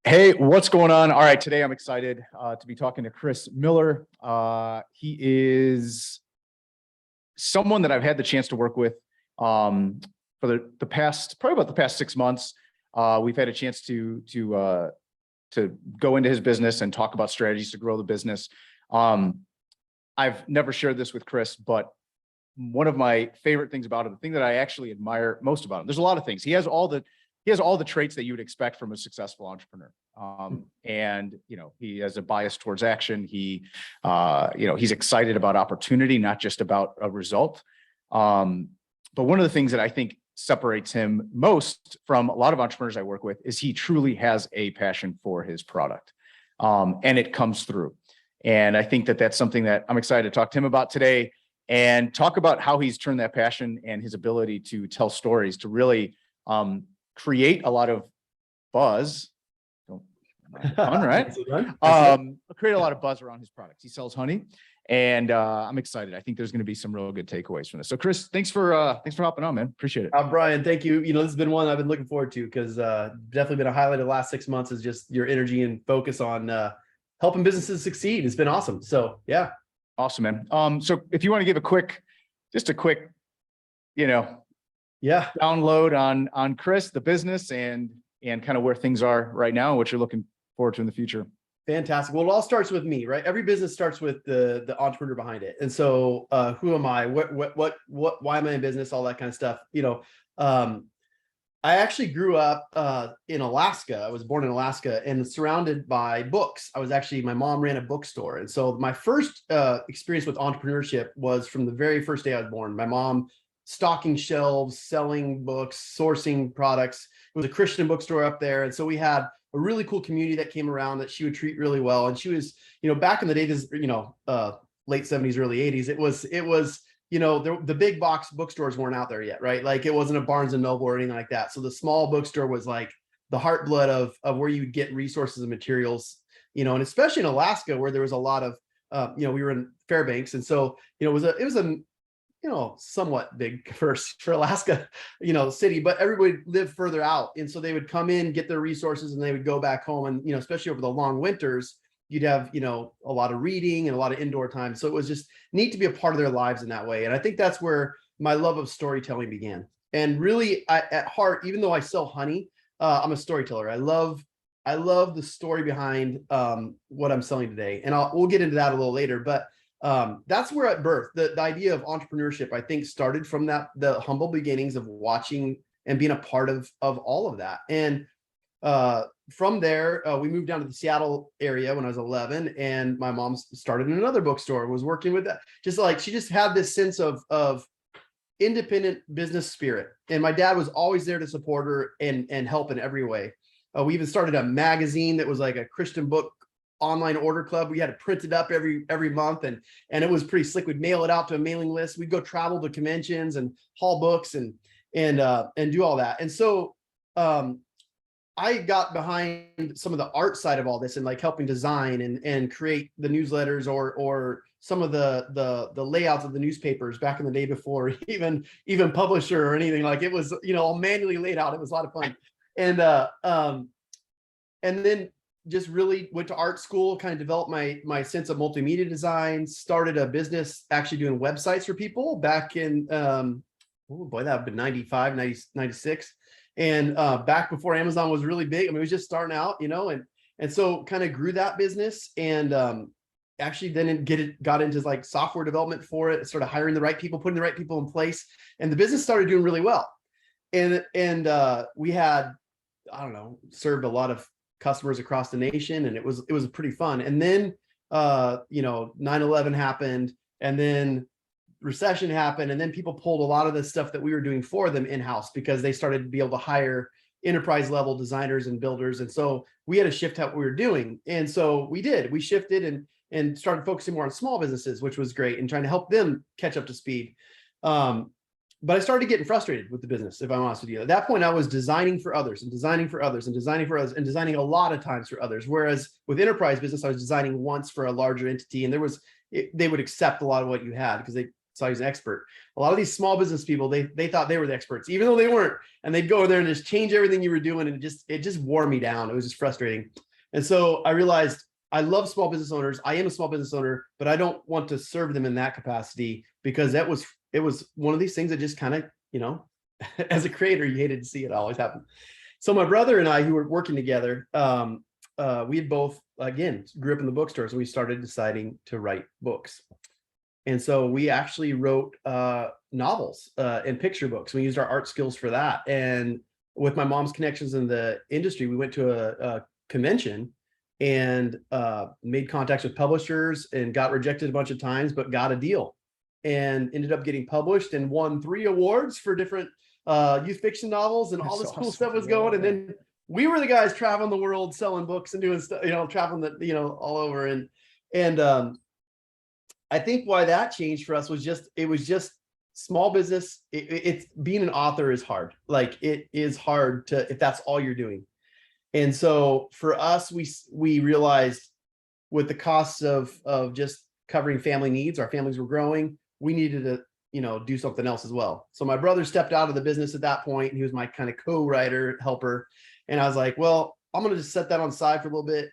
Hey, what's going on? All right, today I'm excited to be talking to Chris Miller. He is someone that I've had the chance to work with for the past, probably about the past 6 months. We've had a chance to go into his business and talk about strategies to grow the business. I've never shared this with Chris, but one of my favorite things about him, the thing that I actually admire most about him, there's a lot of things. He has all the traits that you would expect from a successful entrepreneur. And, he has a bias towards action. He's excited about opportunity, not just about a result. But one of the things that I think separates him most from a lot of entrepreneurs I work with is he truly has a passion for his product. And it comes through. And I think that that's something that I'm excited to talk to him about today and talk about how he's turned that passion and his ability to tell stories to really create a lot of buzz. Fun, right? Create a lot of buzz around his products. He sells honey, and I'm excited. I think there's going to be some real good takeaways from this. So, Chris, thanks for hopping on, man. Appreciate it. Brian, thank you. This has been one I've been looking forward to because definitely been a highlight of the last 6 months is just your energy and focus on helping businesses succeed. It's been awesome. So, yeah. Awesome, man. So if you want to give a quick, download on Chris, the business, and kind of where things are right now, and what you're looking forward to in the future. Fantastic. Well, it all starts with me, right? Every business starts with the entrepreneur behind it. And so, who am I? Why am I in business? All that kind of stuff. I actually grew up in Alaska. I was born in Alaska and surrounded by books. My mom ran a bookstore. And so my first experience with entrepreneurship was from the very first day I was born. My mom stocking shelves, selling books, sourcing products. It was a Christian bookstore up there. And so we had a really cool community that came around that she would treat really well. And she was, back in the day, late 70s, early 80s, it was the big box bookstores weren't out there yet, right? Like it wasn't a Barnes and Noble or anything like that. So the small bookstore was like the heart blood of where you would get resources and materials, and especially in Alaska where there was a lot of, we were in Fairbanks. And so, it was a somewhat big for Alaska, city, but everybody lived further out. And so they would come in, get their resources, and they would go back home. And, especially over the long winters, you'd have, a lot of reading and a lot of indoor time. So it was just neat to be a part of their lives in that way. And I think that's where my love of storytelling began. And really, at heart, even though I sell honey, I'm a storyteller. I love the story behind what I'm selling today. And we'll get into that a little later, but that's where at birth, the idea of entrepreneurship, I think, started from the humble beginnings of watching and being a part of all of that. And from there, we moved down to the Seattle area when I was 11, and my mom started in another bookstore, was working with that. She just had this sense of independent business spirit. And my dad was always there to support her and help in every way. We even started a magazine that was like a Christian book online order club. We had to print it up every month, and it was pretty slick. We'd mail it out to a mailing list. We'd go travel to conventions and haul books and do all that. And so I got behind some of the art side of all this and like helping design and create the newsletters or some of the layouts of the newspapers back in the day before even publisher or anything. Like it was, all manually laid out. It was a lot of fun. And then just really went to art school, kind of developed my sense of multimedia design, started a business actually doing websites for people back in, that would have been 95, 96. And back before Amazon was really big. I mean, it was just starting out, and so kind of grew that business and actually then got into like software development for it, started hiring the right people, putting the right people in place. And the business started doing really well. And we had, served a lot of customers across the nation, and it was pretty fun. And then 9/11 happened, and then recession happened, and then people pulled a lot of the stuff that we were doing for them in-house because they started to be able to hire enterprise level designers and builders. And so we had to shift what we were doing. And so we shifted and started focusing more on small businesses, which was great, and trying to help them catch up to speed. But I started getting frustrated with the business, if I'm honest with you. At that point, I was designing for others and designing for others and designing for others and designing a lot of times for others. Whereas with enterprise business, I was designing once for a larger entity, and they would accept a lot of what you had because saw he's an expert. A lot of these small business people, they thought they were the experts, even though they weren't. And they'd go in there and just change everything you were doing. And it just wore me down. It was just frustrating. And so I realized I love small business owners. I am a small business owner, but I don't want to serve them in that capacity, because it was one of these things that just kind of, as a creator, you hated to see it always happen. So my brother and I, who were working together, we had both, again, grew up in the bookstores, and we started deciding to write books. And so we actually wrote novels and picture books. We used our art skills for that. And with my mom's connections in the industry, we went to a convention and made contacts with publishers and got rejected a bunch of times, but got a deal and ended up getting published and won 3 awards for different youth fiction novels, and all this cool stuff was going. And then we were the guys traveling the world selling books and doing stuff, traveling all over. And I think why that changed for us was it was just small business. It's being an author is hard. Like, it is hard if that's all you're doing. And so for us, we realized with the costs of just covering family needs, our families were growing, we needed to do something else as well. So my brother stepped out of the business at that point, and he was my kind of co-writer helper. And I was like, well, I'm going to just set that on the side for a little bit,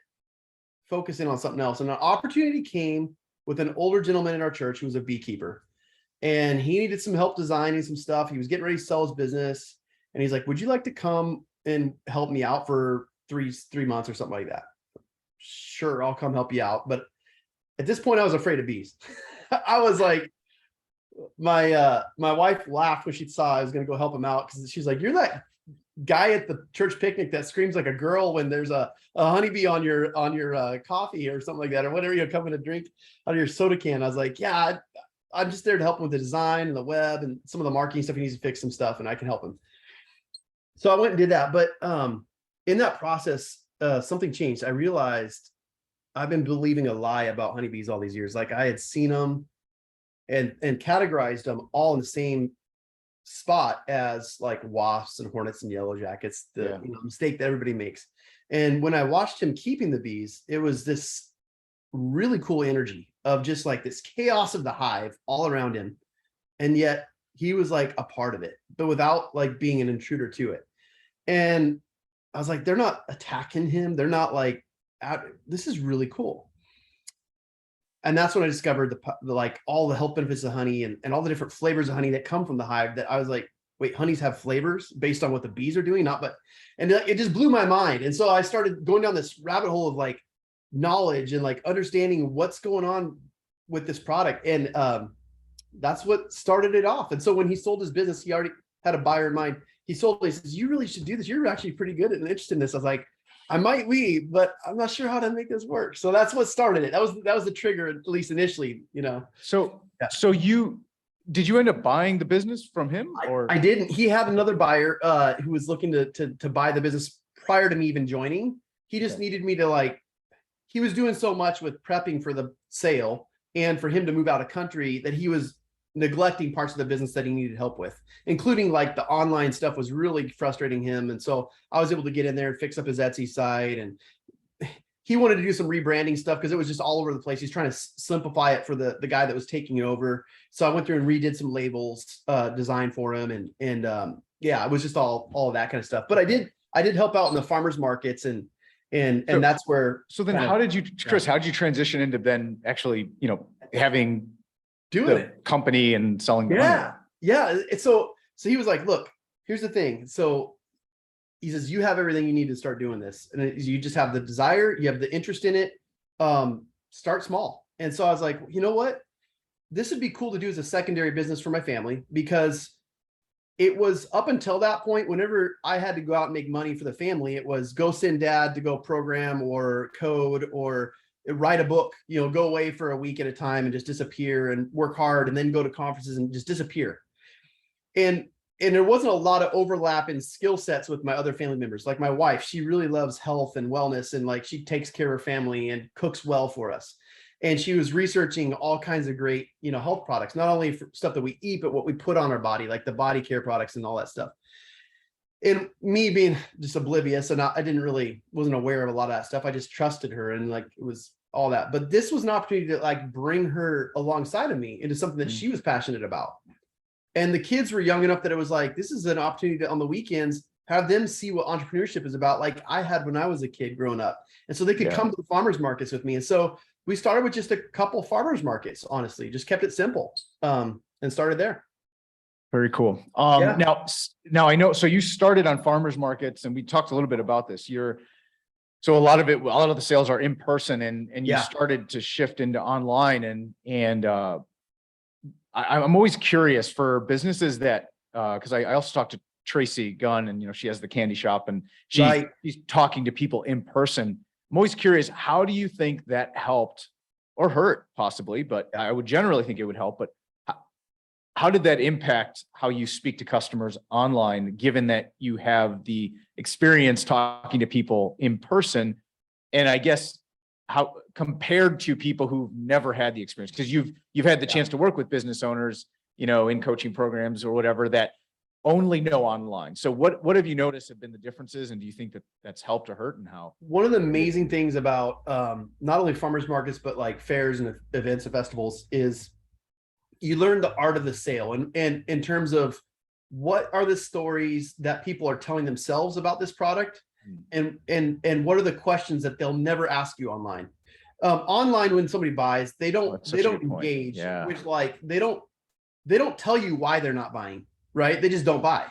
focus in on something else. And an opportunity came with an older gentleman in our church who was a beekeeper, and he needed some help designing some stuff. He was getting ready to sell his business. And he's like, would you like to come and help me out for three months or something like that? Sure, I'll come help you out. But at this point, I was afraid of bees. I was like, my wife laughed when she saw I was going to go help him out, because she's like, you're that guy at the church picnic that screams like a girl when there's a honeybee on your coffee or something like that, or whatever you're coming to drink out of your soda can. I was like, yeah, I'm just there to help him with the design and the web and some of the marketing stuff. He needs to fix some stuff, and I can help him. So I went and did that. But in that process, something changed. I realized I've been believing a lie about honeybees all these years. Like, I had seen them and categorized them all in the same spot as like wasps and hornets and yellow jackets, the mistake that everybody makes. And when I watched him keeping the bees, it was this really cool energy of just like this chaos of the hive all around him. And yet he was like a part of it, but without like being an intruder to it. And I was like, they're not attacking him. They're not like, this is really cool. And that's when I discovered the like all the health benefits of honey and all the different flavors of honey that come from the hive, that I was like, wait, honeys have flavors based on what the bees are doing, and it just blew my mind. And so I started going down this rabbit hole of like knowledge and like understanding what's going on with this product. And that's what started it off. And so when he sold his business, he already had a buyer in mind. He sold it. He says, you really should do this. You're actually pretty good and interested in this. I was like, I might leave, but I'm not sure how to make this work. So that's what started it. That was the trigger, at least initially, So did you end up buying the business from him, or? I didn't. He had another buyer who was looking to buy the business prior to me even joining. He just needed me to he was doing so much with prepping for the sale and for him to move out of country that he was neglecting parts of the business that he needed help with, including like the online stuff was really frustrating him. And so I was able to get in there and fix up his Etsy site. And he wanted to do some rebranding stuff because it was just all over the place. He's trying to simplify it for the guy that was taking it over. So I went through and redid some labels, design for him. And it was just all of that kind of stuff. But I did help out in the farmers markets and that's where. So then how did you, Chris, how did you transition into then actually, having doing it company and selling? Yeah. So he was like, look, here's the thing. So he says, you have everything you need to start doing this. And you just have the desire, you have the interest in it. Start small. And so I was like, you know what? This would be cool to do as a secondary business for my family, because it was up until that point, whenever I had to go out and make money for the family, it was go send dad to go program or code or write a book, go away for a week at a time and just disappear and work hard and then go to conferences and just disappear. And there wasn't a lot of overlap in skill sets with my other family members. Like my wife, she really loves health and wellness, and like she takes care of her family and cooks well for us. And she was researching all kinds of great, health products, not only for stuff that we eat, but what we put on our body, like the body care products and all that stuff. And me being just oblivious, and I wasn't aware of a lot of that stuff. I just trusted her, and like it was all that. But this was an opportunity to like bring her alongside of me into something that she was passionate about. And the kids were young enough that it was like, this is an opportunity to, on the weekends, have them see what entrepreneurship is about, like I had when I was a kid growing up. And so they could come to the farmers markets with me. And so we started with just a couple farmers markets, honestly, just kept it simple, and started there. Very cool. Yeah. Now I know, so you started on farmers markets and we talked a little bit about this. So a lot of the sales are in person and you started to shift into online and I'm always curious for businesses that, cause I also talked to Tracy Gunn and, she has the candy shop and she's talking to people in person. I'm always curious, how do you think that helped or hurt possibly, but I would generally think it would help, but how did that impact how you speak to customers online, given that you have the experience talking to people in person? And I guess how compared to people who've never had the experience, because you've had the chance to work with business owners, in coaching programs or whatever that only know online. So what have you noticed have been the differences? And do you think that that's helped or hurt and how? One of the amazing things about not only farmers markets, but like fairs and events and festivals is you learn the art of the sale and in terms of what are the stories that people are telling themselves about this product and what are the questions that they'll never ask you online. Online, when somebody buys, they don't engage, which like they don't tell you why they're not buying, right? They just don't buy.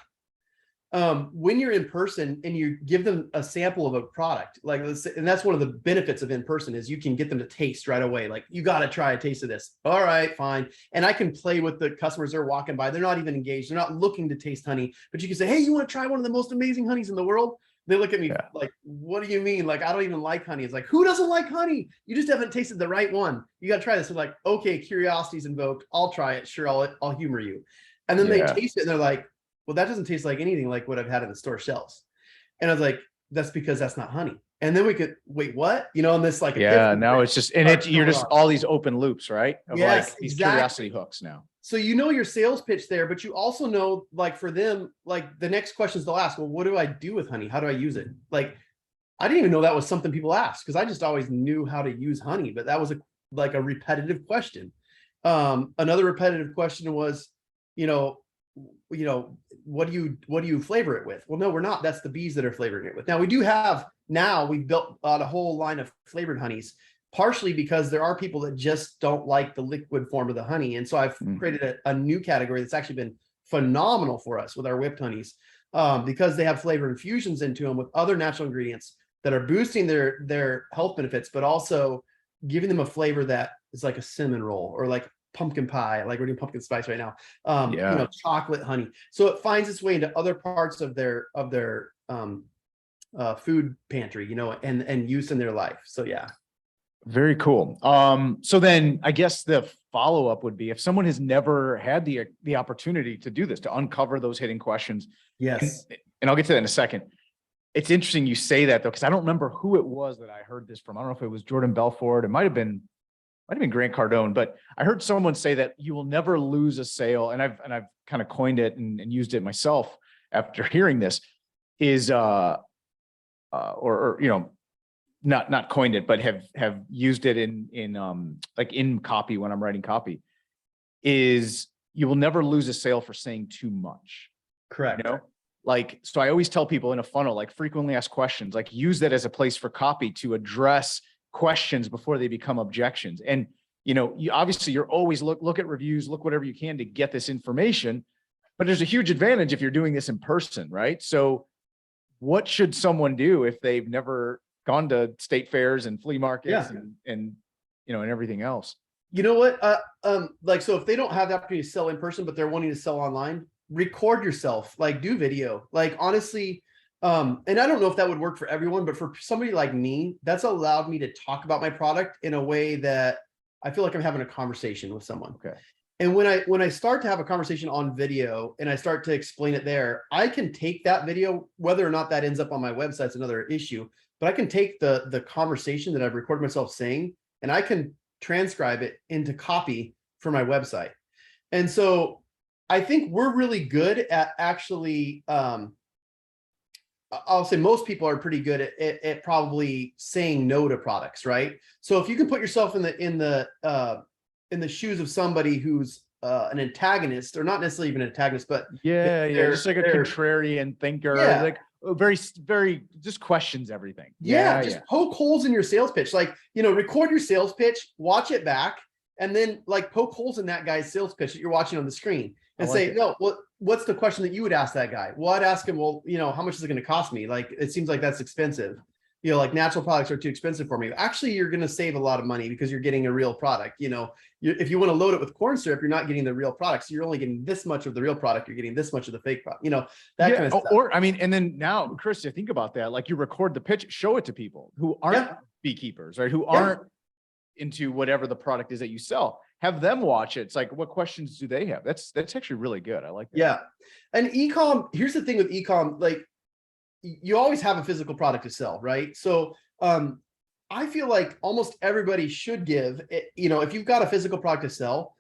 When you're in person and you give them a sample of a product, like, and that's one of the benefits of in person is you can get them to taste right away. Like, you got to try a taste of this. All right, fine. And I can play with the customers they're walking by. They're not even engaged. They're not looking to taste honey, but you can say, hey, you want to try one of the most amazing honeys in the world? They look at me like, what do you mean? Like, I don't even like honey. It's like, who doesn't like honey? You just haven't tasted the right one. You got to try this. So like, okay, curiosity's invoked. I'll try it. Sure. I'll humor you. And then they taste it and they're like, well, that doesn't taste like anything like what I've had in the store shelves. And I was like, that's because that's not honey. And then we could wait, what? And this like, now it's just, and you're just all these open loops, right? Of like these curiosity hooks now. So your sales pitch there, but you also know, like for them, like the next questions they'll ask, well, what do I do with honey? How do I use it? Like, I didn't even know that was something people asked because I just always knew how to use honey, but that was a repetitive question. Another repetitive question was, what do you flavor it with? Well, no, we're not. That's the bees that are flavoring it with. Now we've built a whole line of flavored honeys, partially because there are people that just don't like the liquid form of the honey. And so I've created a new category that's actually been phenomenal for us with our whipped honeys, because they have flavor infusions into them with other natural ingredients that are boosting their health benefits, but also giving them a flavor that is like a cinnamon roll or like pumpkin pie, like we're doing pumpkin spice right now, chocolate honey. So it finds its way into other parts of their food pantry, and use in their life. So yeah. Very cool. So then I guess the follow-up would be if someone has never had the opportunity to do this, to uncover those hidden questions. Yes. And I'll get to that in a second. It's interesting you say that though, because I don't remember who it was that I heard this from. I don't know if it was Jordan Belfort. It might have been Grant Cardone, but I heard someone say that you will never lose a sale. And I've kind of coined it and used it myself after hearing this is, not coined it, but have used it in copy when I'm writing copy, is you will never lose a sale for saying too much. Correct. So I always tell people in a funnel, like frequently asked questions, like use that as a place for copy to address questions before they become objections. And, you're always look at reviews, look whatever you can to get this information, but there's a huge advantage if you're doing this in person, right? So what should someone do if they've never gone to state fairs and flea markets and everything else? You know what? So if they don't have the opportunity to sell in person, but they're wanting to sell online, record yourself, like do video, like honestly. And I don't know if that would work for everyone, but for somebody like me, that's allowed me to talk about my product in a way that I feel like I'm having a conversation with someone. Okay. And when I start to have a conversation on video and I start to explain it there, I can take that video, whether or not that ends up on my website is another issue, but I can take the conversation that I've recorded myself saying, and I can transcribe it into copy for my website. And so I think we're really good at actually, I'll say most people are pretty good at probably saying no to products, right? So if you can put yourself in the shoes of somebody who's an antagonist, or not necessarily even an antagonist, but Yeah, yeah, just like a they're contrarian thinker, yeah, like very, very just questions everything. yeah, Yeah, just yeah. poke holes in your sales pitch. Like, record your sales pitch, watch it back, and then like poke holes in that guy's sales pitch that you're watching on the screen I and like say, it. no, what's the question that you would ask that guy? Well, I'd ask him, well, how much is it going to cost me? Like, it seems like that's expensive. Like natural products are too expensive for me. Actually, you're going to save a lot of money because you're getting a real product. If you want to load it with corn syrup, you're not getting the real product. So you're only getting this much of the real product. You're getting this much of the fake product, that Yeah, kind of stuff. or I mean, and then now, Chris, you think about that, like you record the pitch, show it to people who aren't beekeepers, right? Who aren't into whatever the product is that you sell. Have them watch it. It's like, what questions do they have? That's actually really good. I like that. Yeah. And ecom, here's the thing with ecom, like you always have a physical product to sell, right? So I feel like almost everybody should give it, if you've got a physical product to sell,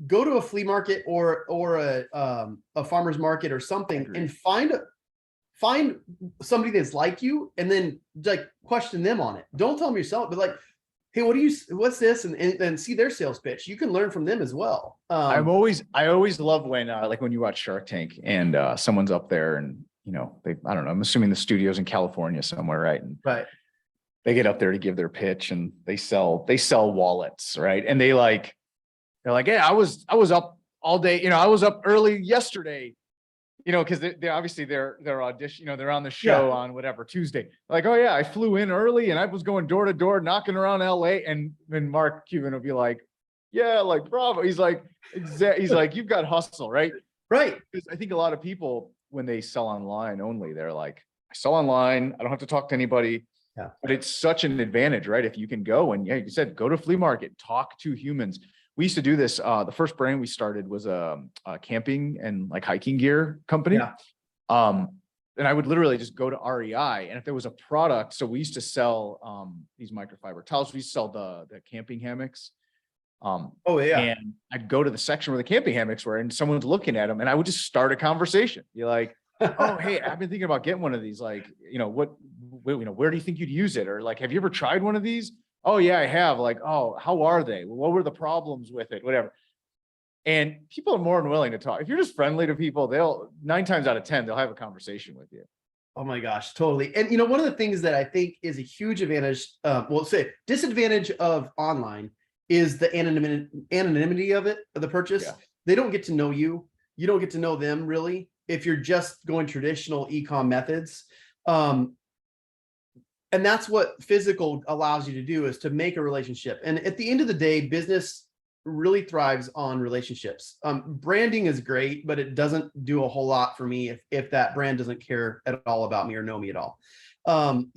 go to a flea market or a farmer's market or something and find somebody that's like you, and then like question them on it. Don't tell them yourself, but like, hey, what's this? And see their sales pitch. You can learn from them as well. I always love when like when you watch Shark Tank and someone's up there and I don't know, I'm assuming the studio's in California somewhere, right? And right. they get up there to give their pitch and they sell wallets, right? And they're like, yeah, I was up all day, I was up early yesterday, because they obviously they're audition, they're on the show on whatever Tuesday. Like, oh yeah, I flew in early and I was going door to door knocking around LA, and then Mark Cuban will be like, yeah, like bravo. He's like, he's like, you've got hustle, right? Right. Because I think a lot of people, when they sell online only, they're like, I sell online, I don't have to talk to anybody. Yeah. But it's such an advantage, right? If you can go and you said, go to flea market, talk to humans. We used to do this. The first brand we started was a camping and like hiking gear company. Yeah. And I would literally just go to REI, and if there was a product, so we used to sell these microfiber towels. We used to sell the camping hammocks. Oh yeah. And I'd go to the section where the camping hammocks were, and someone's looking at them, and I would just start a conversation. You're like, oh, hey, I've been thinking about getting one of these. Like, where do you think you'd use it? Or like, have you ever tried one of these? Oh yeah, I have. Like, oh, how are they? What were the problems with it? Whatever. And people are more than willing to talk. If you're just friendly to people, they'll 9 times out of 10, they'll have a conversation with you. Oh my gosh, totally. And one of the things that I think is a huge advantage, disadvantage of online is the anonymity of it, of the purchase. Yeah. They don't get to know you. You don't get to know them really if you're just going traditional e-com methods. And that's what physical allows you to do, is to make a relationship. And at the end of the day, business really thrives on relationships. Branding is great, but it doesn't do a whole lot for me if that brand doesn't care at all about me or know me at all. I'm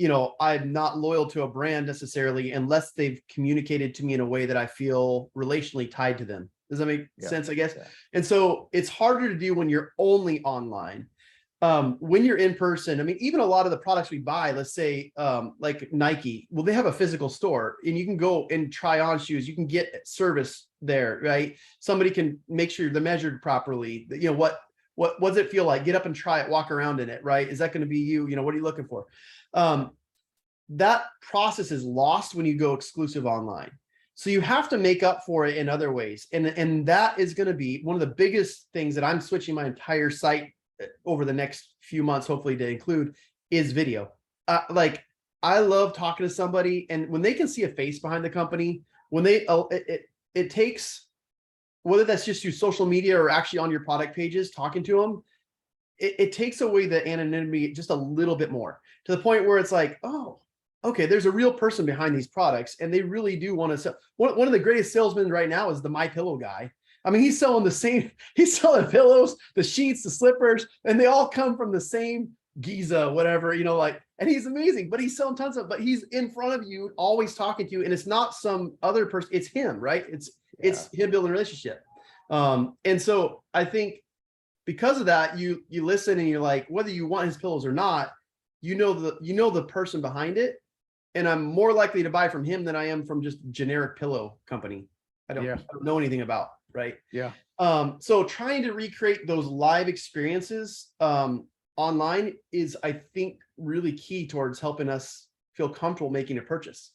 not loyal to a brand necessarily unless they've communicated to me in a way that I feel relationally tied to them. Does that make sense, I guess? Yeah. And so it's harder to do when you're only online. When you're in person, I mean, even a lot of the products we buy, let's say like Nike, well, they have a physical store and you can go and try on shoes. You can get service there, right? Somebody can make sure they're measured properly. What does it feel like? Get up and try it, walk around in it, right? Is that going to be you? What are you looking for? That process is lost when you go exclusive online. So you have to make up for it in other ways. And that is going to be one of the biggest things that I'm switching my entire site over the next few months, hopefully, to include is video. Like, I love talking to somebody, and when they can see a face behind the company, when it takes, whether that's just through social media or actually on your product pages, talking to them, it takes away the anonymity just a little bit more, to the point where it's like, oh, okay, there's a real person behind these products, and they really do want to sell. One of the greatest salesmen right now is the My Pillow guy. I mean, he's selling pillows, the sheets, the slippers, and they all come from the same Giza, whatever, and he's amazing, but he's selling tons of, but he's in front of you, always talking to you. And it's not some other person, it's him, right? It's him building a relationship. And so I think because of that, you listen and you're like, whether you want his pillows or not, the person behind it. And I'm more likely to buy from him than I am from just generic pillow company. I don't know anything about. Right. Yeah. So trying to recreate those live experiences online is, I think, really key towards helping us feel comfortable making a purchase.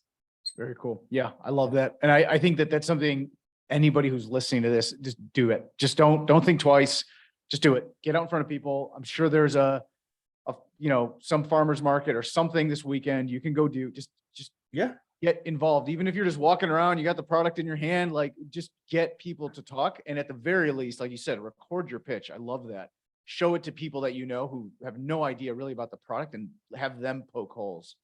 Very cool. Yeah, I love that. And I think that that's something anybody who's listening to this, just do it. Just don't think twice. Just do it. Get out in front of people. I'm sure there's some farmer's market or something this weekend you can go do. Just Yeah, get involved. Even if you're just walking around, you got the product in your hand, like just get people to talk. And at the very least, like you said, record your pitch. I love that. Show it to people that you know who have no idea really about the product and have them poke holes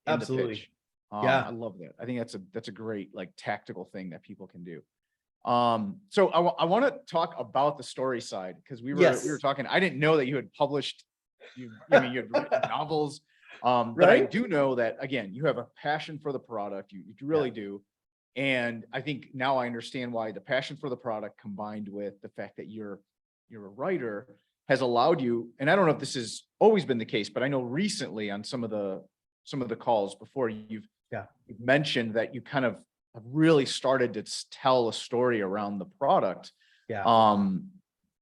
in absolutely. the pitch. Yeah. I love that. I think that's a great like tactical thing that people can do. So I want to talk about the story side because we were talking. I didn't know that you had published. You had written novels. But I do know that again, you have a passion for the product. You really do. And I think now I understand why the passion for the product combined with the fact that you're a writer has allowed you. And I don't know if this has always been the case, but I know recently on some of the calls before you've mentioned that you kind of have really started to tell a story around the product. Yeah.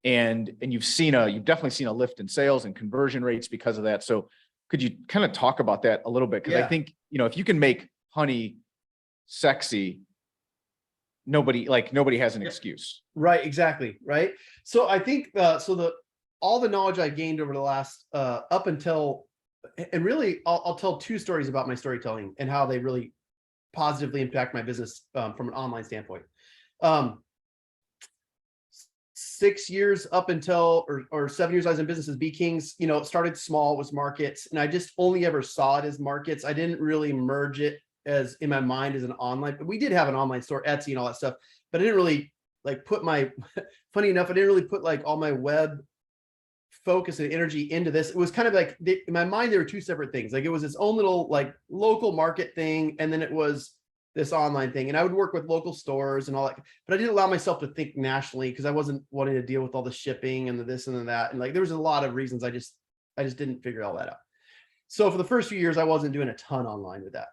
And you've definitely seen a lift in sales and conversion rates because of that. So could you kind of talk about that a little bit? Because I think, if you can make honey sexy, nobody has an excuse. Right. Exactly. Right. So I think, all the knowledge I gained over the last, up until, and really I'll tell two stories about my storytelling and how they really positively impact my business, from an online standpoint. 6 years up until, or 7 years I was in business as Bee Kings, it started small, it was markets, and I just only ever saw it as markets. I didn't really merge it as in my mind as an online, but we did have an online store, Etsy and all that stuff, but I didn't really like put my, funny enough, I didn't really put like all my web focus and energy into this. It was kind of like in my mind, there were two separate things. Like it was its own little like local market thing. And then it was this online thing. And I would work with local stores and all that, but I didn't allow myself to think nationally because I wasn't wanting to deal with all the shipping and the this and the that. And like, there was a lot of reasons I just didn't figure all that out. So for the first few years, I wasn't doing a ton online with that.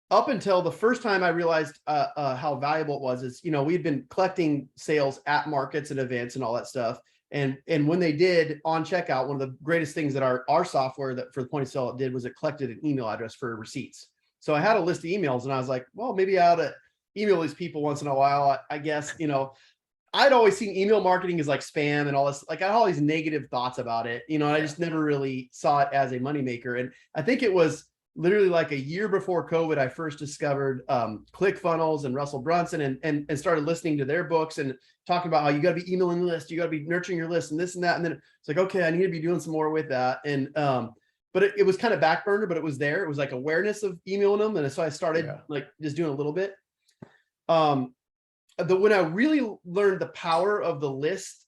Up until the first time I realized how valuable it was is, we'd been collecting sales at markets and events and all that stuff. And when they did on checkout, one of the greatest things that our software that for the point of sale it did was it collected an email address for receipts. So I had a list of emails and I was like, well, maybe I ought to email these people once in a while. I guess, I'd always seen email marketing as like spam and all this, like I had all these negative thoughts about it, I just never really saw it as a moneymaker. And I think it was literally like a year before COVID, I first discovered ClickFunnels and Russell Brunson and started listening to their books and talking about how you got to be emailing the list, you got to be nurturing your list and this and that. And then it's like, okay, I need to be doing some more with that. And, but it was kind of back burner, but it was there. It was like awareness of emailing them. And so I started like just doing a little bit. When I really learned the power of the list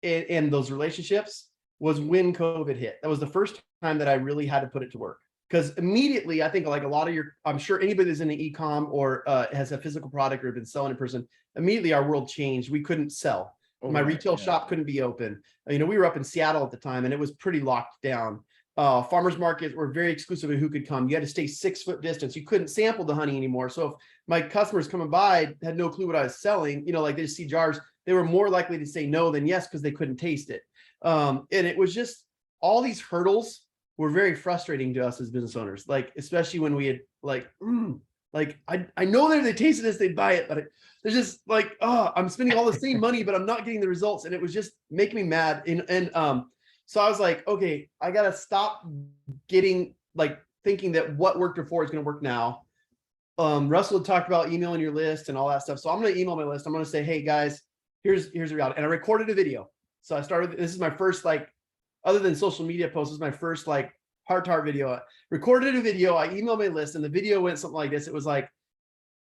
and those relationships was when COVID hit. That was the first time that I really had to put it to work. Because immediately, I think like a lot of I'm sure anybody that's in the e-com or has a physical product or been selling in person, immediately our world changed. We couldn't sell. My retail shop couldn't be open. We were up in Seattle at the time and it was pretty locked down. Farmers markets were very exclusive of who could come. You had to stay 6 foot distance. You couldn't sample the honey anymore. So if my customers coming by had no clue what I was selling, like they just see jars, they were more likely to say no than yes because they couldn't taste it. And it was just all these hurdles were very frustrating to us as business owners, like especially when we had I know that if they tasted this, they'd buy it, but they're just like, oh, I'm spending all the same money, but I'm not getting the results, and it was just making me mad. And so I was like, okay, I gotta stop getting like thinking that what worked before is going to work now. Russell had talked about emailing your list and all that stuff, so I'm going to email my list. I'm going to say, hey guys, here's the reality, and I recorded a video. So I started. This is my first other than social media posts, is my first heart-to-heart video. I recorded a video, I emailed my list, and the video went something like this. It was like,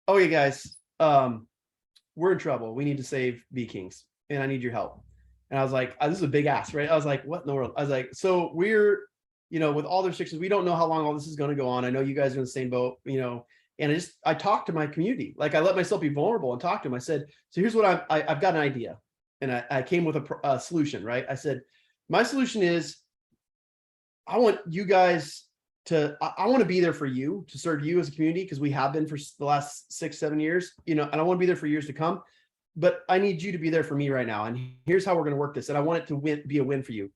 okay, guys, we're in trouble. We need to save Bee Kings, and I need your help. And I was like, this is a big ask, right? I was like, what in the world? I was like, so we're, with all the restrictions, we don't know how long all this is going to go on. I know you guys are in the same boat, and I talked to my community. Like I let myself be vulnerable and talk to them. I said, so here's what I've got an idea. And I came with a solution, right? I said, my solution is I want you guys I want to be there for you, to serve you as a community, because we have been for the last 6-7 years, and I want to be there for years to come, but I need you to be there for me right now. And here's how we're going to work this. And I want it to be a win for you.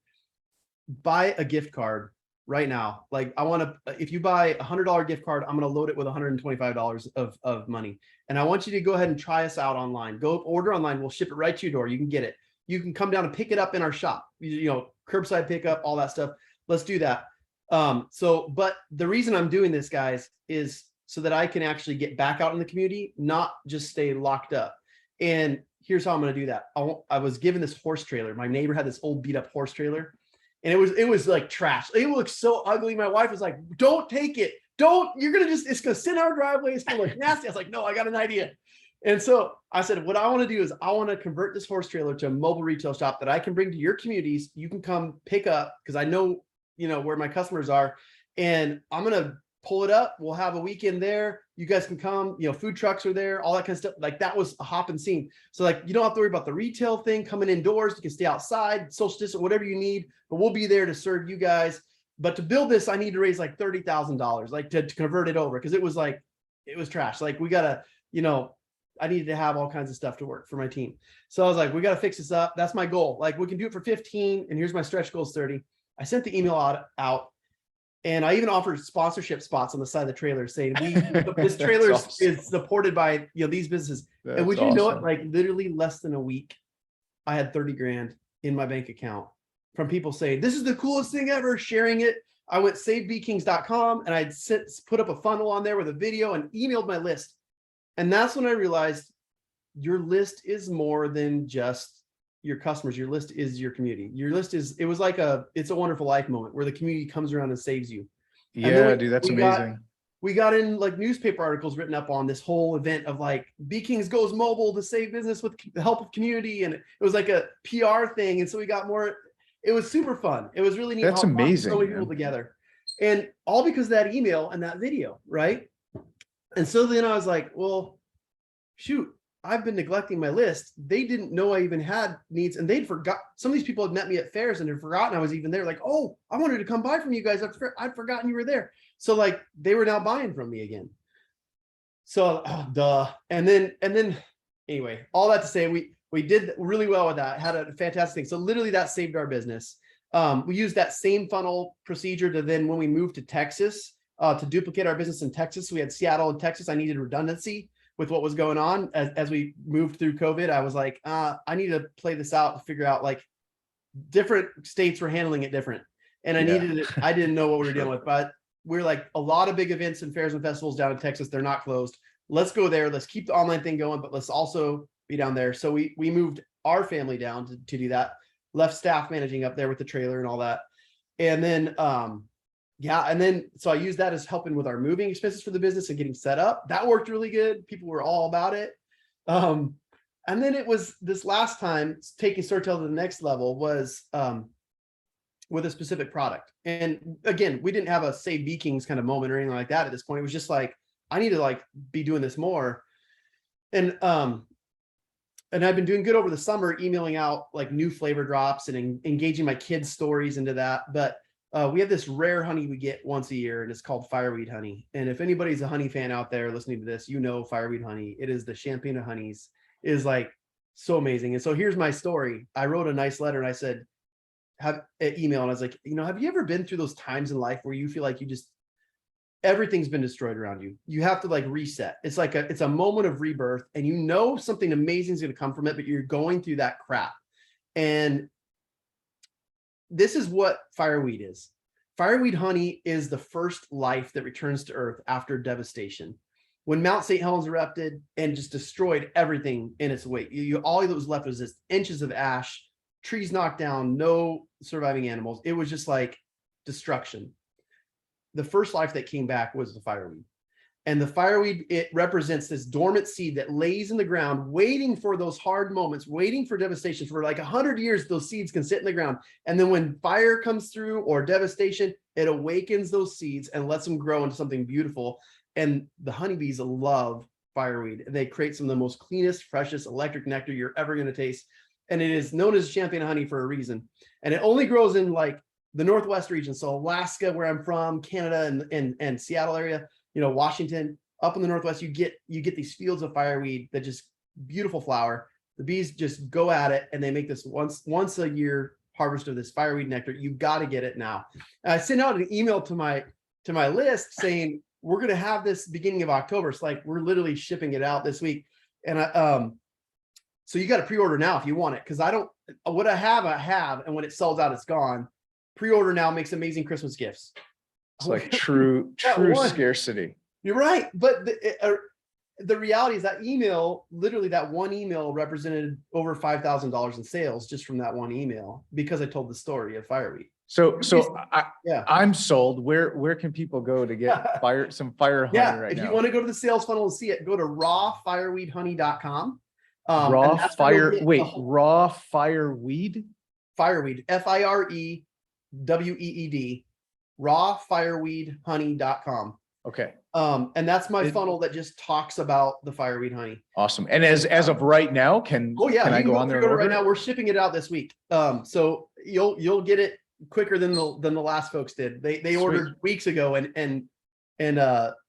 Buy a gift card right now. Like I want to, if you buy $100 gift card, I'm going to load it with $125 of money. And I want you to go ahead and try us out online. Go order online. We'll ship it right to your door. You can get it. You can come down and pick it up in our shop, curbside pickup, all that stuff. Let's do that. But the reason I'm doing this, guys, is so that I can actually get back out in the community, not just stay locked up. And here's how I'm going to do that. I was given this horse trailer. My neighbor had this old beat up horse trailer, and it was like trash. It looked so ugly. My wife was like, "Don't take it. You're going to it's going to sit in our driveway. It's going to look nasty." I was like, "No, I got an idea." And so I said, what I want to do is I want to convert this horse trailer to a mobile retail shop that I can bring to your communities. You can come pick up, because I know, where my customers are, and I'm going to pull it up. We'll have a weekend there. You guys can come, food trucks are there, all that kind of stuff. Like that was a hopping scene. So like, you don't have to worry about the retail thing coming indoors. You can stay outside, social distance, whatever you need, but we'll be there to serve you guys. But to build this, I need to raise like $30,000, like to convert it over. Cause it was trash. Like we gotta, I needed to have all kinds of stuff to work for my team. So I was like, we got to fix this up. That's my goal. Like we can do it for 15, and here's my stretch goal is 30. I sent the email out, and I even offered sponsorship spots on the side of the trailer saying, this trailer is supported by, these businesses. And would you know it, like literally less than a week, I had 30 grand in my bank account from people saying, this is the coolest thing ever, sharing it. I went savebkings.com and I'd put up a funnel on there with a video and emailed my list. And that's when I realized your list is more than just your customers. Your list is your community. Your list it was like It's a Wonderful Life moment where the community comes around and saves you. Yeah, dude, that's amazing. We got in like newspaper articles written up on this whole event of like B-Kings goes mobile to save business with the help of community. And it was like a PR thing. And so we got more, it was super fun. It was really neat. That's amazing. So many people together, and all because of that email and that video. Right. And so then I was like, well, shoot, I've been neglecting my list. They didn't know I even had needs, and they'd forgot. Some of these people had met me at fairs and had forgotten I was even there. Like, oh, I wanted to come buy from you guys. I'd forgotten you were there. So like they were now buying from me again. So duh. And then anyway, all that to say, we did really well with that. Had a fantastic thing. So literally that saved our business. We used that same funnel procedure to then when we moved to Texas, to duplicate our business in Texas. We had Seattle and Texas. I needed redundancy with what was going on as we moved through COVID. I was like, I need to play this out to figure out, like, different states were handling it different. And I didn't know what we were dealing with, but we're like, a lot of big events and fairs and festivals down in Texas, they're not closed. Let's go there. Let's keep the online thing going, but let's also be down there. So we moved our family down to do that, left staff managing up there with the trailer and all that. And then, so I used that as helping with our moving expenses for the business and getting set up. That worked really good. People were all about it. And then it was this last time, taking Storytel to the next level was with a specific product. And again, we didn't have a Save B-Kings kind of moment or anything like that at this point. It was just like, I need to like be doing this more. And I've been doing good over the summer, emailing out like new flavor drops and engaging my kids' stories into that. But we have this rare honey we get once a year, and it's called fireweed honey. And if anybody's a honey fan out there listening to this, fireweed honey. It is the champagne of honeys. It is like so amazing. And so here's my story. I wrote a nice letter and I said, have an email. And I was like, have you ever been through those times in life where you feel like everything's been destroyed around you? You have to like reset. It's like it's a moment of rebirth, and something amazing is going to come from it, but you're going through that crap. And this is what fireweed is. Fireweed honey is the first life that returns to earth after devastation. When Mount St. Helens erupted and just destroyed everything in its wake, all that was left was just inches of ash, trees knocked down, no surviving animals. It was just like destruction. The first life that came back was the fireweed. And the fireweed, it represents this dormant seed that lays in the ground, waiting for those hard moments, waiting for devastation. For like 100 years, those seeds can sit in the ground. And then when fire comes through or devastation, it awakens those seeds and lets them grow into something beautiful. And the honeybees love fireweed. They create some of the most cleanest, freshest electric nectar you're ever going to taste. And it is known as champagne honey for a reason. And it only grows in like the Northwest region. So Alaska, where I'm from, Canada and Seattle area, Washington, up in the Northwest, you get these fields of fireweed that just beautiful flower. The bees just go at it, and they make this once a year harvest of this fireweed nectar. You got to get it now. And I sent out an email to my list saying, we're going to have this beginning of October. It's like, we're literally shipping it out this week. And so you got to pre-order now if you want it. Cause what I have, and when it sells out, it's gone. Pre-order now makes amazing Christmas gifts. It's like true scarcity. You're right. But the reality is that email, literally that one email represented over $5,000 in sales just from that one email, because I told the story of fireweed. So I'm sold. Where can people go to get some fire honey right now? If you want to go to the sales funnel and see it, go to rawfireweedhoney.com. Raw fireweed? Fireweed, FIREWEED, rawfireweedhoney.com. Okay. And that's my funnel that just talks about the fireweed honey. Awesome. And as of right now, can I go on there and order right now? We're shipping it out this week. So you'll get it quicker than the last folks did. They ordered weeks ago, and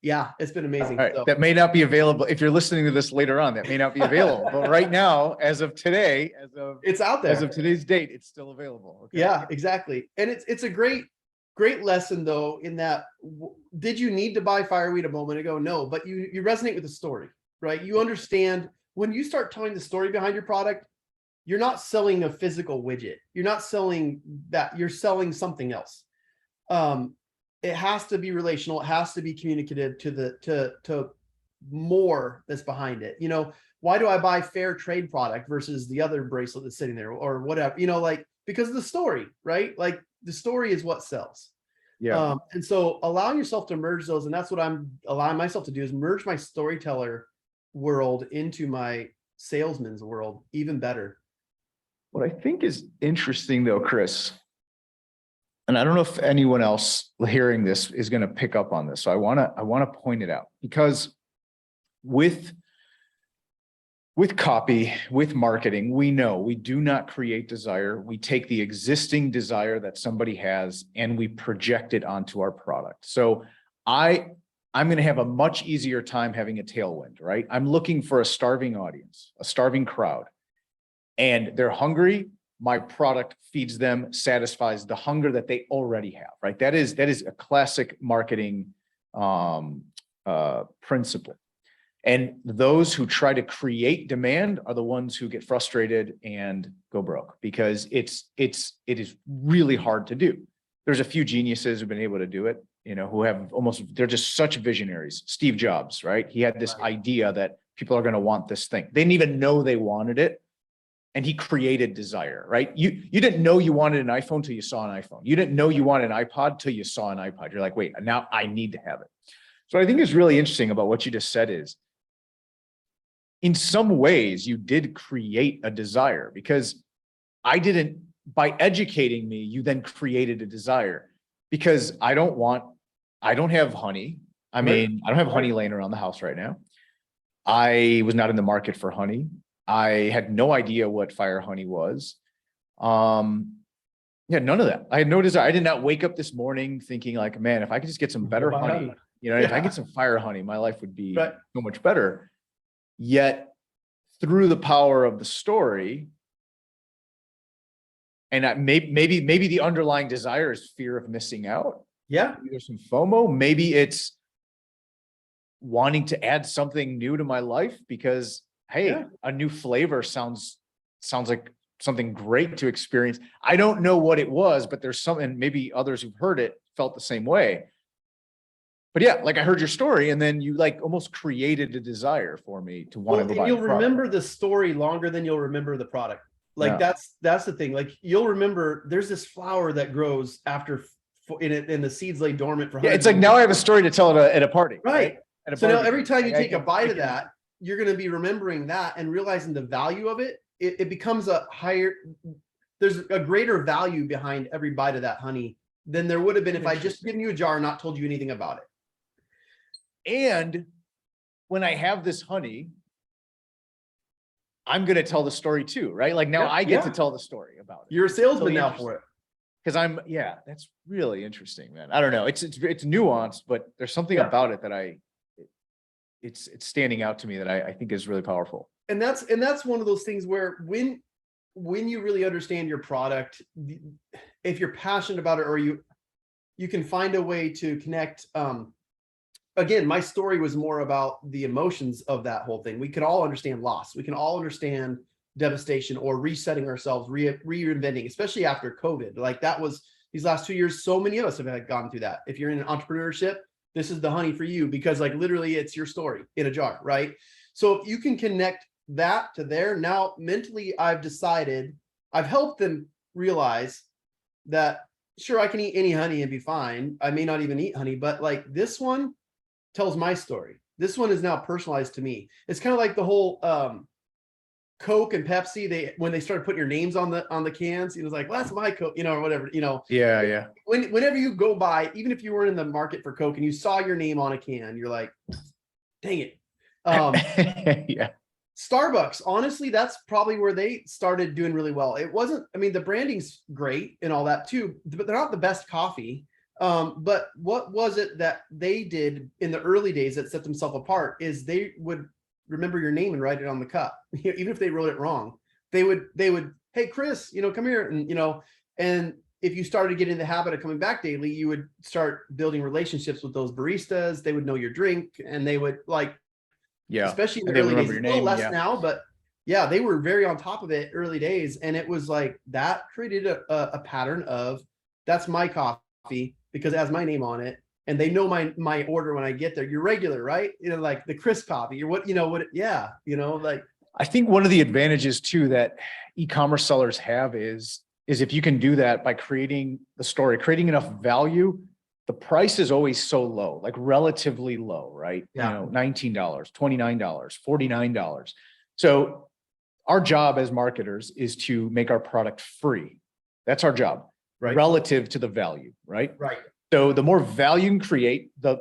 yeah, it's been amazing. All right. So that may not be available if you're listening to this later on. That may not be available, but right now, as of today, it's out there. As of today's date, it's still available. Okay. Yeah, exactly. And it's a great lesson though, in that, did you need to buy fireweed a moment ago? No, but you resonate with the story, right? You understand when you start telling the story behind your product, you're not selling a physical widget. You're not selling that, you're selling something else. It has to be relational. It has to be communicative to more that's behind it. You know, why do I buy fair trade product versus the other bracelet that's sitting there or whatever, you know, like, because of the story, right? Like the story is what sells. Yeah. And so allowing yourself to merge those, and that's what I'm allowing myself to do, is merge my storyteller world into my salesman's world even better. What I think is interesting though, Chris, and I don't know if anyone else hearing this is going to pick up on this. So I want to point it out, because with copy, with marketing, we know we do not create desire. We take the existing desire that somebody has and we project it onto our product. So I'm going to have a much easier time having a tailwind, right? I'm looking for a starving audience, a starving crowd, and they're hungry. My product feeds them, satisfies the hunger that they already have, right? That is a classic marketing principle. And those who try to create demand are the ones who get frustrated and go broke, because it is really hard to do. There's a few geniuses who've been able to do it, you know, who have they're just such visionaries. Steve Jobs, right? He had this idea that people are going to want this thing. They didn't even know they wanted it. And he created desire, right? You didn't know you wanted an iPhone till you saw an iPhone. You didn't know you wanted an iPod till you saw an iPod. You're like, wait, now I need to have it. So what I think is really interesting about what you just said is, in some ways, you did create a desire, because by educating me, you then created a desire, because I don't have honey. I mean, I don't have honey laying around the house right now. I was not in the market for honey. I had no idea what fire honey was. Yeah, none of that. I had no desire. I did not wake up this morning thinking like, man, if I could just get some better honey, you know, if I get some fire honey, my life would be so much better. Yet through the power of the story, and maybe the underlying desire is fear of missing out. Yeah. Maybe there's some FOMO. Maybe it's wanting to add something new to my life because, hey, a new flavor sounds like something great to experience. I don't know what it was, but there's something, maybe others who've heard it felt the same way. But yeah, like I heard your story, and then you like almost created a desire for me to want to go buy. You'll remember the story longer than you'll remember the product. Like that's the thing. Like you'll remember there's this flower that grows after and the seeds lay dormant for. Yeah, it's like now I have a story to tell at a party. Right. So now every time you take a bite of that, you're going to be remembering that and realizing the value of it. It becomes there's a greater value behind every bite of that honey than there would have been if I just given you a jar and not told you anything about it. And when I have this honey, I'm going to tell the story too, right? Like now I get to tell the story about it. You're a salesman now for it. Because that's really interesting, man. I don't know. It's nuanced, but there's something about it that it's standing out to me that I think is really powerful. And that's one of those things where when when you really understand your product, if you're passionate about it, or you can find a way to connect. Again, my story was more about the emotions of that whole thing. We could all understand loss. We can all understand devastation or resetting ourselves, reinventing, especially after COVID. Like that was these last 2 years. So many of us have gone through that. If you're in entrepreneurship, this is the honey for you, because like literally it's your story in a jar, right? So if you can connect that to there, now mentally I've decided, I've helped them realize that sure, I can eat any honey and be fine. I may not even eat honey, but like this one tells my story. This one is now personalized to me. It's kind of like the whole Coke and Pepsi. When they started putting your names on the cans, it was like, well, that's my Coke, or whatever, Yeah, yeah. Whenever you go by, even if you were in the market for Coke and you saw your name on a can, you're like, dang it. Yeah. Starbucks, honestly, that's probably where they started doing really well. It wasn't, I mean, the branding's great and all that too, but they're not the best coffee. But what was it that they did in the early days that set themselves apart is they would remember your name and write it on the cup. Even if they wrote it wrong, they would, hey, Chris, come here. And if you started to get in the habit of coming back daily, you would start building relationships with those baristas. They would know your drink, and they would especially in the early days, a little less now, but yeah, they were very on top of it early days. And it was like, that created a pattern of, that's my coffee because it has my name on it, and they know my order when I get there. You're regular, right? Like the Chris coffee. You're like. I think one of the advantages too that e-commerce sellers have is if you can do that by creating the story, creating enough value, the price is always so low, like relatively low, right? Yeah. $19, $29, $49. So our job as marketers is to make our product free. That's our job. Right. Relative to the value, right? Right. So the more value you can create, the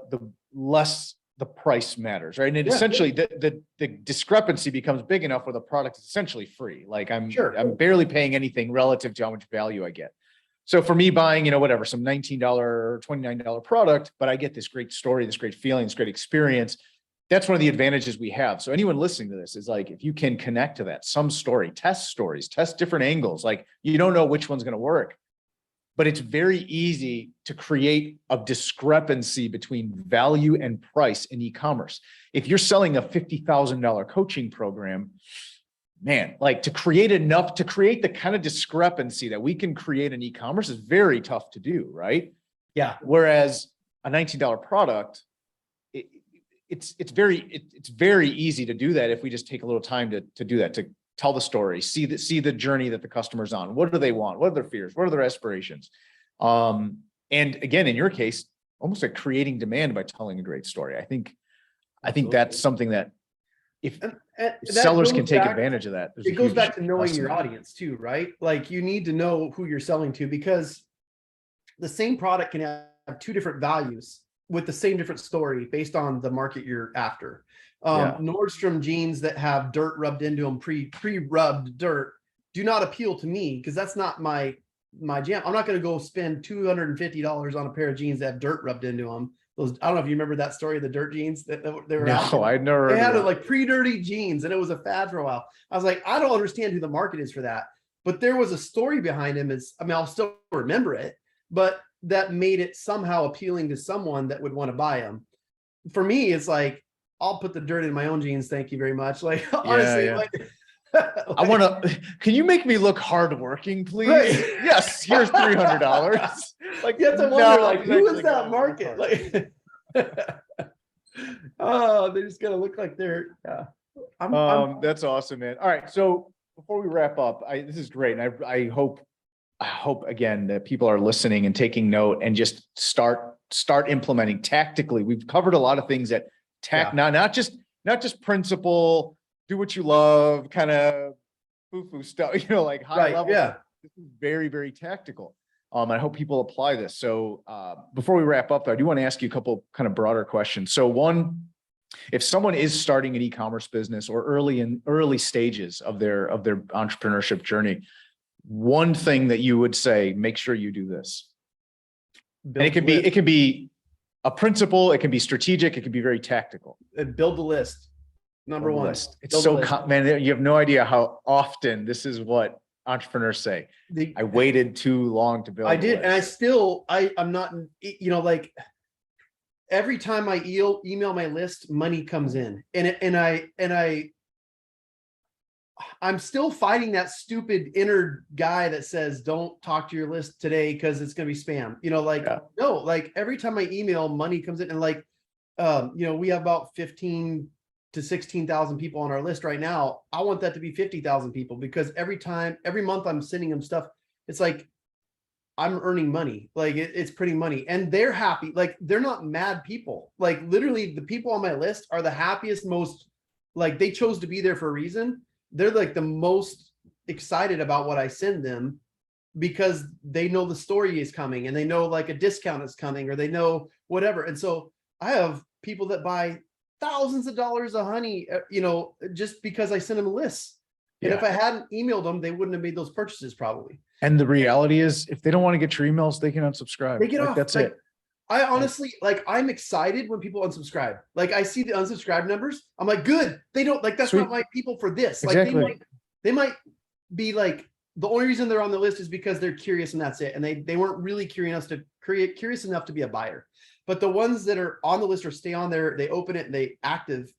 less the price matters, right? And essentially the discrepancy becomes big enough where the product is essentially free. Like I'm barely paying anything relative to how much value I get. So for me buying, whatever, some $19 or $29 product, but I get this great story, this great feeling, this great experience. That's one of the advantages we have. So anyone listening to this is like, if you can connect to that, some story, test stories, test different angles, like you don't know which one's going to work. But it's very easy to create a discrepancy between value and price in e-commerce. If you're selling a $50,000 coaching program, man, like to create the kind of discrepancy that we can create in e-commerce is very tough to do, right? Yeah. Whereas a $19 product, it's very easy to do that if we just take a little time to do that, to tell the story, see the journey that the customer's on. What do they want? What are their fears? What are their aspirations? And again, in your case, almost like creating demand by telling a great story. I think that's something that if sellers can take advantage of that. It goes back to knowing your audience too, right? Like you need to know who you're selling to, because the same product can have two different values with the same different story based on the market you're after. Nordstrom jeans that have dirt rubbed into them, pre-rubbed dirt, do not appeal to me because that's not my jam. I'm not going to go spend $250 on a pair of jeans that have dirt rubbed into them. Those, I don't know if you remember that story of the dirt jeans that they were. No, I never. They had like pre-dirty jeans, and it was a fad for a while. I was like, I don't understand who the market is for that, but there was a story behind him. I'll still remember it, but that made it somehow appealing to someone that would want to buy them. For me, it's like, I'll put the dirt in my own jeans. Thank you very much. Like, honestly, I want to, can you make me look hardworking, please? Right. Yes. Here's $300. Like, you have to wonder, like, who is that market? Like, oh, they just got to look like they're, that's awesome, man. All right. So before we wrap up, this is great. And I hope again, that people are listening and taking note and just start implementing tactically. We've covered a lot of things that not just principle, do what you love, kind of foo-foo stuff, like high level. Yeah. This is very, very tactical. I hope people apply this. So before we wrap up, I do want to ask you a couple kind of broader questions. So one, if someone is starting an e-commerce business or early stages of their entrepreneurship journey, one thing that you would say, make sure you do this. And it can be a principle, it can be strategic, it can be very tactical. Build the list. Number one. It's so, man, you have no idea how often this is what entrepreneurs say. The, I waited too long to build. I a did, and I list. still, I'm not, like every time I email my list, money comes in, I'm still fighting that stupid inner guy that says, don't talk to your list today because it's going to be spam. Yeah. No, like every time I email, money comes in. And like, we have about 15 to 16,000 people on our list right now. I want that to be 50,000 people, because every month I'm sending them stuff. It's like, I'm earning money. Like it's pretty money, and they're happy. Like they're not mad people. Like literally the people on my list are the happiest, most, like they chose to be there for a reason. They're like the most excited about what I send them, because they know the story is coming, and they know like a discount is coming, or they know whatever. And so I have people that buy thousands of dollars of honey, just because I send them a list. And if I hadn't emailed them, they wouldn't have made those purchases probably. And the reality is, if they don't want to get your emails, they can unsubscribe. They get Like, off. that's Like, it. I honestly, like, I'm excited when people unsubscribe. Like I see the unsubscribe numbers. I'm like, good. They don't, like, that's Sweet. not my people for this. Like Exactly. they might be like, the only reason they're on the list is because they're curious and that's it. And they weren't really curious enough to be a buyer. But the ones that are on the list or stay on there, they open it and they active,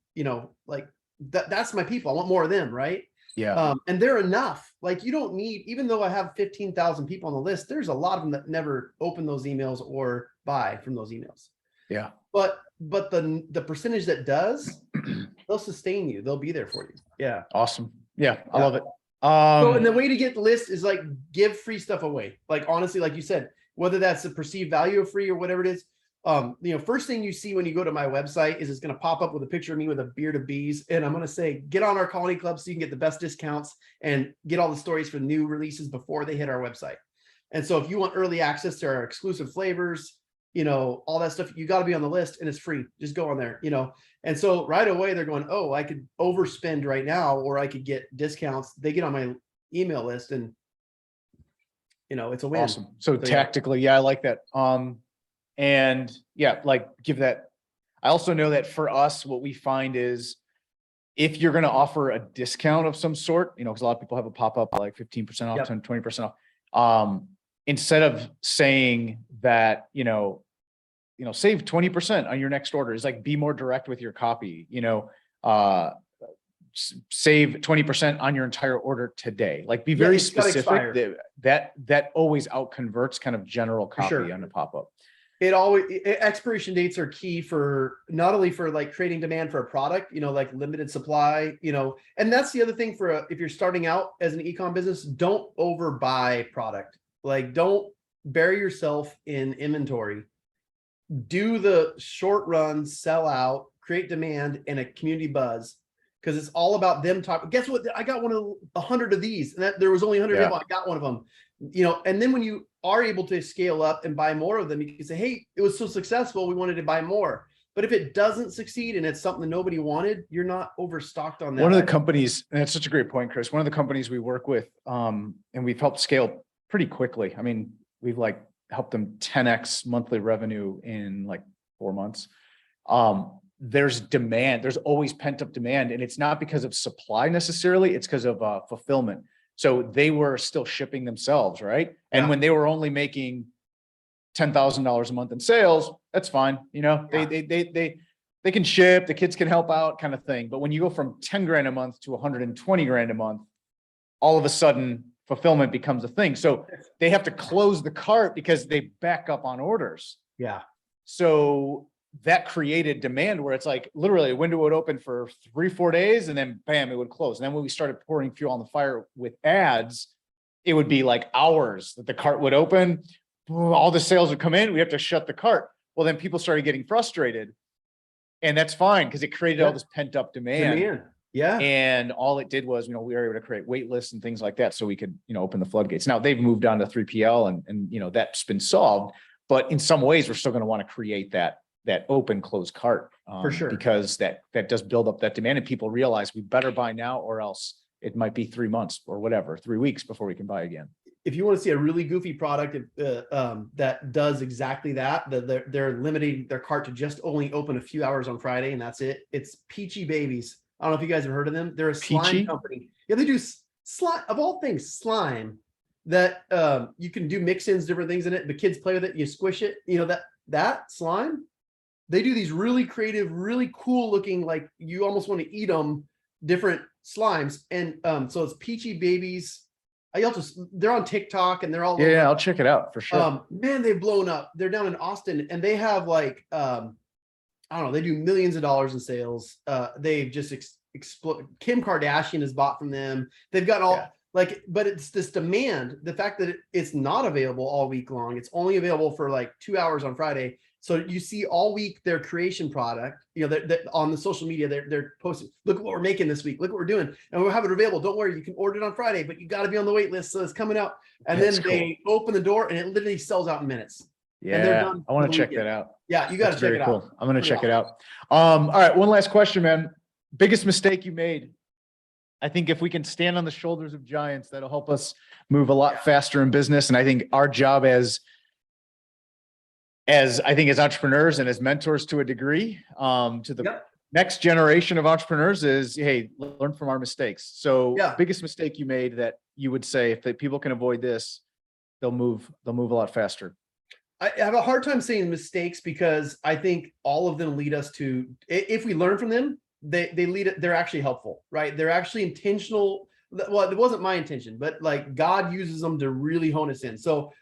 like that's my people. I want more of them. Right. Yeah. And they're enough. Like you don't need, even though I have 15,000 people on the list, there's a lot of them that never open those emails or buy from those emails. Yeah. But the percentage that does, they'll sustain you. They'll be there for you. Yeah. Awesome. Yeah. I Yeah. love it. So, and the way to get the list is like give free stuff away. Like honestly, like you said, whether that's the perceived value of free or whatever it is. First thing you see when you go to my website is it's going to pop up with a picture of me with a beard of bees. And I'm going to say, get on our colony club so you can get the best discounts and get all the stories for new releases before they hit our website. And so if you want early access to our exclusive flavors, all that stuff, you got to be on the list, and it's free. Just go on there, And so right away they're going, oh, I could overspend right now, or I could get discounts. They get on my email list, and it's a win. Awesome. So tactically, yeah, I like that. And yeah, like give that. I also know that for us, what we find is if you're going to offer a discount of some sort, because a lot of people have a pop-up like 15% off, Yep. 10, 20% off. Instead of saying that, save 20% on your next order, is like, be more direct with your copy, save 20% on your entire order today. Like be very specific. That always out converts kind of general copy on the pop-up. Expiration dates are key for not only for like creating demand for a product, like limited supply, and that's the other thing if you're starting out as an e-com business, don't overbuy product. Like don't bury yourself in inventory. Do the short runs, sell out, create demand and a community buzz, because it's all about them talking. Guess what? I got 100 of these, and there was only 100 of them. I got one of them. And then when you are able to scale up and buy more of them, you can say, hey, it was so successful, we wanted to buy more. But if it doesn't succeed and it's something that nobody wanted, you're not overstocked on that. One of the companies, and it's such a great point, Chris, one of the companies we work with, and we've helped scale pretty quickly. I mean, we've like helped them 10x monthly revenue in like 4 months. There's demand, there's always pent up demand, and it's not because of supply necessarily, it's because of fulfillment. So they were still shipping themselves, right? And when they were only making $10,000 a month in sales, that's fine. They can ship, the kids can help out, kind of thing. But when you go from 10 grand a month to 120 grand a month, all of a sudden fulfillment becomes a thing. So they have to close the cart because they back up on orders. Yeah. So that created demand where it's like literally a window would open for 3-4 days and then bam, it would close. And then when we started pouring fuel on the fire with ads, it would be like hours that the cart would open. All the sales would come in. We have to shut the cart. Well, then people started getting frustrated, and that's fine because it created all this pent up demand. Yeah. And all it did was, we were able to create wait lists and things like that. So we could, open the floodgates. Now they've moved on to 3PL and that's been solved, but in some ways we're still going to want to create that open close cart for sure, because that does build up that demand, and people realize we better buy now or else it might be 3 months or whatever, 3 weeks before we can buy again. If you want to see a really goofy product that does exactly that, they're limiting their cart to just only open a few hours on Friday, and that's it. It's Peachy Babies. I don't know if you guys have heard of them. They're a slime company. Yeah, they do slime of all things, slime that you can do mix-ins, different things in it. The kids play with it, you squish it, you know, that slime. They do these really creative, really cool looking, like you almost want to eat them, different slimes. And so it's Peachy Babies. They're on TikTok and they're all Yeah, I'll check it out for sure. Man, they've blown up. They're down in Austin and they have like I don't know, they do millions of dollars in sales. They've just exploded. Kim Kardashian has bought from them. They've got all like, but it's this demand, the fact that it's not available all week long. It's only available for like 2 hours on Friday. So you see all week their creation product, you know, they're on the social media, they're posting, look what we're making this week, look what we're doing. And we'll have it available. Don't worry, you can order it on Friday, but you got to be on the wait list. So it's coming out. And That's then they open the door and it literally sells out in minutes. Yeah, I want to check that out. Yeah, you got to check it out. I'm going to check it out. All right, one last question, man. Biggest mistake you made? I think if we can stand on the shoulders of giants, that'll help us move a lot faster in business. And I think our job as entrepreneurs and as mentors to a degree, to the next generation of entrepreneurs is, hey, learn from our mistakes. So biggest mistake you made that you would say, if people can avoid this, they'll move a lot faster. I have a hard time saying mistakes because I think all of them lead us to, if we learn from them, they're actually helpful, right? They're actually intentional. Well, it wasn't my intention, but like God uses them to really hone us in. So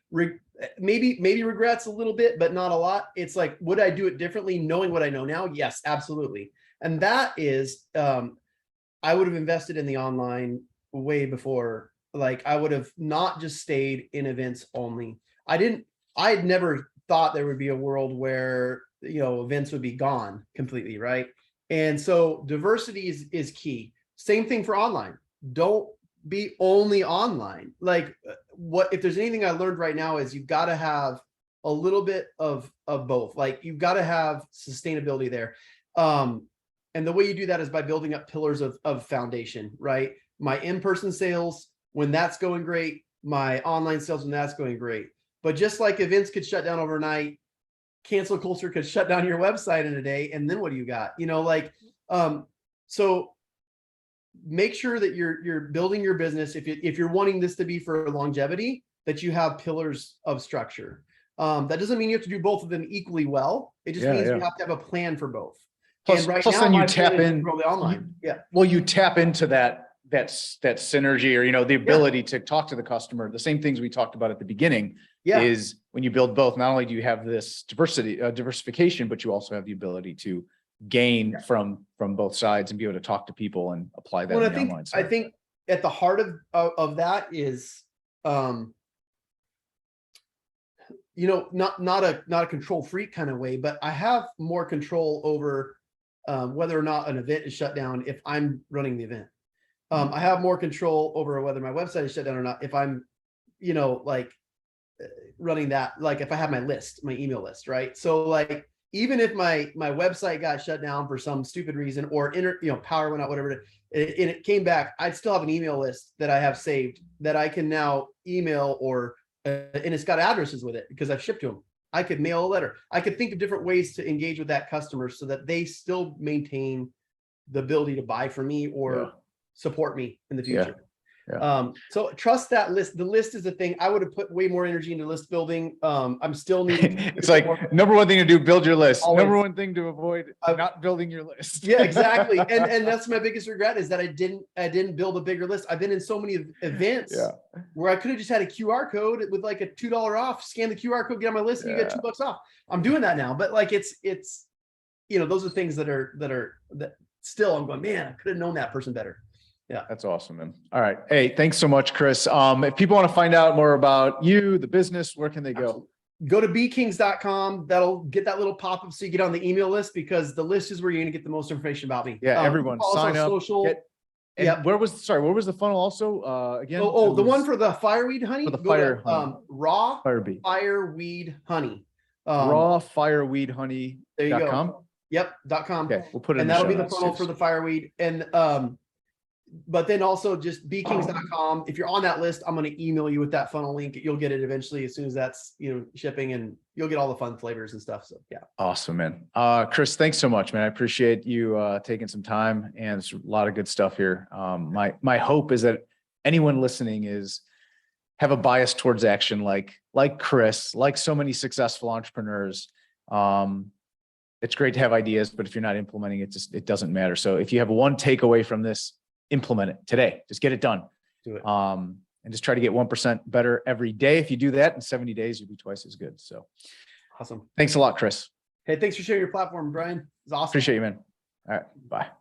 maybe regrets a little bit, but not a lot. It's like, would I do it differently knowing what I know now? Yes, absolutely. And that is, I would have invested in the online way before. Like I would have not just stayed in events only. I had never thought there would be a world where, you know, events would be gone completely, right? And so diversity is key. Same thing for online. Don't be only online. Like if there's anything I learned right now is you've got to have a little bit of both. Like you've got to have sustainability there. And the way you do that is by building up pillars of foundation, right? My in-person sales, when that's going great, my online sales, when that's going great. But just like events could shut down overnight, cancel culture could shut down your website in a day. And then what do you got? You know, like, so make sure that you're building your business. If you're wanting this to be for longevity, that you have pillars of structure. That doesn't mean you have to do both of them equally well. It just means you have to have a plan for both. Plus, and right plus now, then you tap in online. Well, you tap into that synergy, or, you know, the ability to talk to the customer. The same things we talked about at the beginning is when you build both, not only do you have this diversification, but you also have the ability to gain from both sides and be able to talk to people and apply that. Well, I think at the heart of that is, you know, not a control freak kind of way, but I have more control over whether or not an event is shut down if I'm running the event. I have more control over whether my website is shut down or not if I'm, you know, like running that, like if I have my list, my email list, right? So like, even if my website got shut down for some stupid reason, or power went out, whatever, it came back, I'd still have an email list that I have saved that I can now email, or and it's got addresses with it because I've shipped to them. I could mail a letter. I could think of different ways to engage with that customer so that they still maintain the ability to buy from me or support me in the future. So trust that list. The list is the thing. I would have put way more energy into list building. I'm still needing. It's like number one thing to do, build your list. Always. Number one thing to avoid, not building your list. Yeah, exactly. And that's my biggest regret is that I didn't build a bigger list. I've been in so many events where I could have just had a QR code with like a $2 off, scan the QR code, get on my list, and you get $2 off. I'm doing that now, but like it's those are things that still I'm going, man, I could have known that person better. Yeah. That's awesome, man. All right. Hey, thanks so much, Chris. If people want to find out more about you, the business, where can they go? Absolutely. Go to bekings.com. That'll get that little pop-up so you get on the email list, because the list is where you're going to get the most information about me. Yeah, everyone sign up. Social. Where was the funnel also again? The one for the fireweed honey? For the raw fireweed honey. Raw fireweed honey. There you go. .com? Yep, .com. Okay, we'll put it in and the that'll show be the notes, funnel for the fireweed. And but then also just bekings.com. If you're on that list, I'm going to email you with that funnel link. You'll get it eventually as soon as that's shipping, and you'll get all the fun flavors and stuff. So yeah. Awesome, man. Chris, thanks so much, man. I appreciate you taking some time, and it's a lot of good stuff here. My hope is that anyone listening is have a bias towards action, like Chris, like so many successful entrepreneurs. It's great to have ideas, but if you're not implementing it, it doesn't matter. So if you have one takeaway from this, implement it today. Just get it done. Do it. And just try to get 1% better every day. If you do that in 70 days, you'll be twice as good. So Awesome. thanks a lot, Chris. Hey, thanks for sharing your platform, Brian. It's awesome. Appreciate you, man. All right. Bye.